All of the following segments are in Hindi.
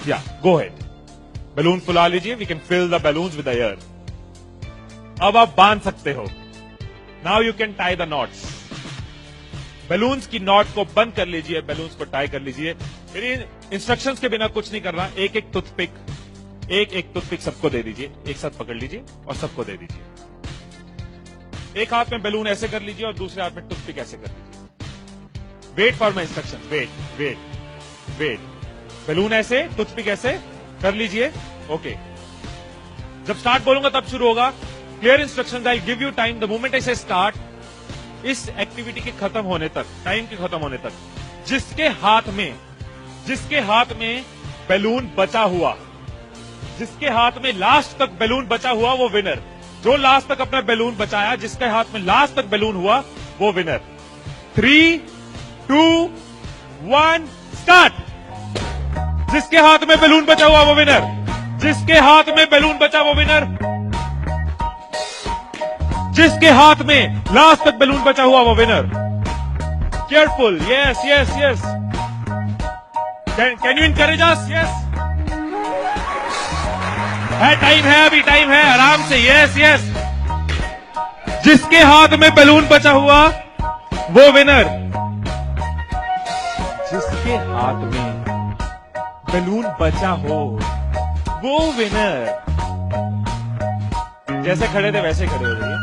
या गो हेड, बैलून फुला लीजिए, we can fill the balloons with air. अब आप बांध सकते हो। Now you can tie the knots. Balloons की नॉट को बंद कर लीजिए, बैलून्स को टाई कर लीजिए। मेरी इंस्ट्रक्शंस के बिना कुछ नहीं करना। एक एक टूथपिक सबको दे दीजिए, एक साथ पकड़ लीजिए और सबको दे दीजिए। एक हाथ में बैलून ऐसे कर लीजिए और दूसरे हाथ में टूथपिक ऐसे कर लीजिए। Wait for my instruction, wait. Balloon ऐसे, टूथपिक ऐसे कर लीजिए। ओके, जब स्टार्ट बोलूंगा तब शुरू होगा। Clear instruction, I give you time the moment I से स्टार्ट। इस एक्टिविटी के खत्म होने तक, टाइम के खत्म होने तक, जिसके हाथ में बैलून बचा हुआ, जिसके हाथ में लास्ट तक बैलून बचा हुआ वो विनर। जो लास्ट तक अपना बैलून बचाया, जिसके हाथ में लास्ट तक बैलून हुआ वो विनर। 3, 2, 1 स्टार्ट। जिसके हाथ में बैलून बचा हुआ वो विनर, जिसके हाथ में बैलून बचा वो विनर, जिसके हाथ में लास्ट तक बैलून बचा हुआ वो winner. Careful, yes. Can you encourage us? Yes, time है, अभी टाइम है, आराम से। यस। जिसके हाथ में बैलून बचा हुआ वो विनर, जिसके हाथ में बैलून बचा हो वो विनर। जैसे खड़े थे वैसे खड़े हो जाइए।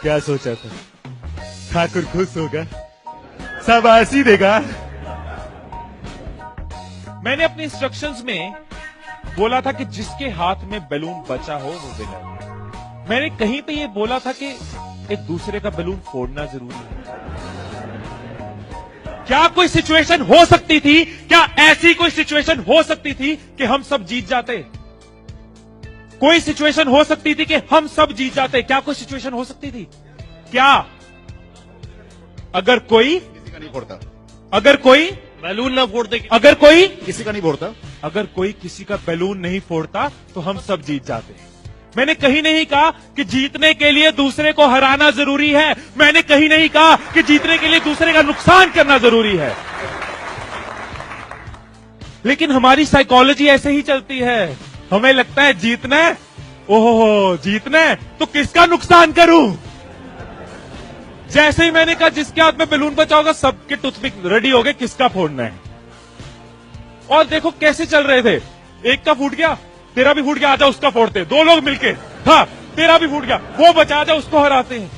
क्या सोचा था? ठाकुर खुश होगा, शाबाशी देगा। मैंने अपने इंस्ट्रक्शंस में बोला था कि जिसके हाथ में बैलून बचा हो वो विनर। मैंने कहीं पे ये बोला था कि एक दूसरे का बैलून फोड़ना जरूरी है। क्या कोई सिचुएशन हो सकती थी, क्या ऐसी कोई सिचुएशन हो सकती थी कि हम सब जीत जाते? कोई सिचुएशन हो सकती थी कि हम सब जीत जाते? क्या कोई सिचुएशन हो सकती थी? क्या? अगर कोई किसी का नहीं फोड़ता, अगर कोई बैलून ना फोड़ते, अगर कोई किसी का नहीं फोड़ता, अगर कोई किसी का बैलून नहीं फोड़ता तो हम सब जीत जाते। मैंने कहीं नहीं कहा कि जीतने के लिए दूसरे को हराना जरूरी है। मैंने कहीं नहीं कहा कि जीतने के लिए दूसरे का नुकसान करना जरूरी है। लेकिन हमारी साइकोलॉजी ऐसे ही चलती है। हमें लगता है जीतना है, ओहो जीतना है तो किसका नुकसान करूं। जैसे ही मैंने कहा जिसके हाथ में बैलून बचा होगा सबके टूथपिक रेडी हो गए, किसका फोड़ना है। और देखो कैसे चल रहे थे। एक का फूट गया, तेरा भी फूट गया, आजा उसका फोड़ते। दो लोग मिलके, हाँ तेरा भी फूट गया, वो बचा, आजा उसको हराते हैं।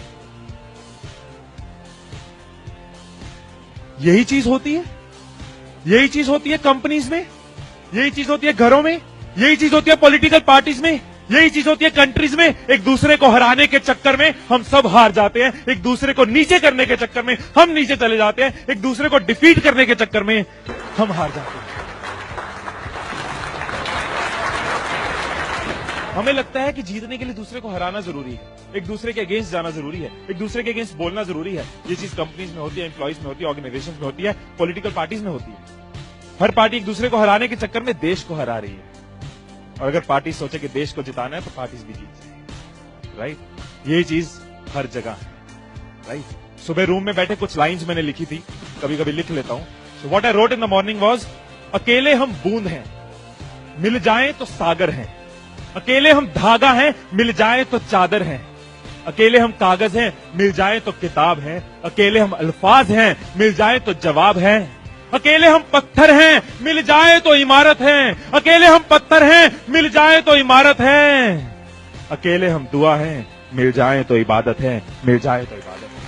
यही चीज होती है, यही चीज होती है कंपनीज में, यही चीज होती है घरों में, यही चीज होती है पॉलिटिकल पार्टीज में, यही चीज होती है कंट्रीज में। एक दूसरे को हराने के चक्कर में हम सब हार जाते हैं। एक दूसरे को नीचे करने के चक्कर में हम नीचे चले जाते हैं। एक दूसरे को डिफीट करने के चक्कर में हम हार जाते हैं। हमें लगता है कि जीतने के लिए दूसरे को हराना जरूरी है, एक दूसरे के अगेंस्ट जाना जरूरी है, एक दूसरे के अगेंस्ट बोलना जरूरी है। ये चीज कंपनीज में होती है, एम्प्लॉइज में होती है, ऑर्गेनाइजेशन में होती है, पॉलिटिकल पार्टीज में होती है। हर पार्टी एक दूसरे को हराने के चक्कर में देश को हरा रही है। और अगर पार्टी सोचे कि देश को जिताना है तो पार्टीज भी जीत जाएंगी, राइट। यही चीज हर जगह है, राइट। सुबह रूम में बैठे कुछ लाइंस मैंने लिखी थी, कभी कभी लिख लेता हूं। So what I wrote in the morning was, अकेले हम बूंद हैं, मिल जाएं तो सागर हैं। अकेले हम धागा हैं, मिल जाएं तो चादर हैं। अकेले हम कागज हैं, मिल जाएं तो किताब हैं। अकेले हम अल्फाज हैं, मिल जाएं तो जवाब हैं। अकेले हम पत्थर हैं, मिल जाए तो इमारत है। अकेले हम पत्थर हैं, मिल जाए तो इमारत है। अकेले हम दुआ हैं, मिल जाए तो इबादत है, मिल जाए तो इबादत है।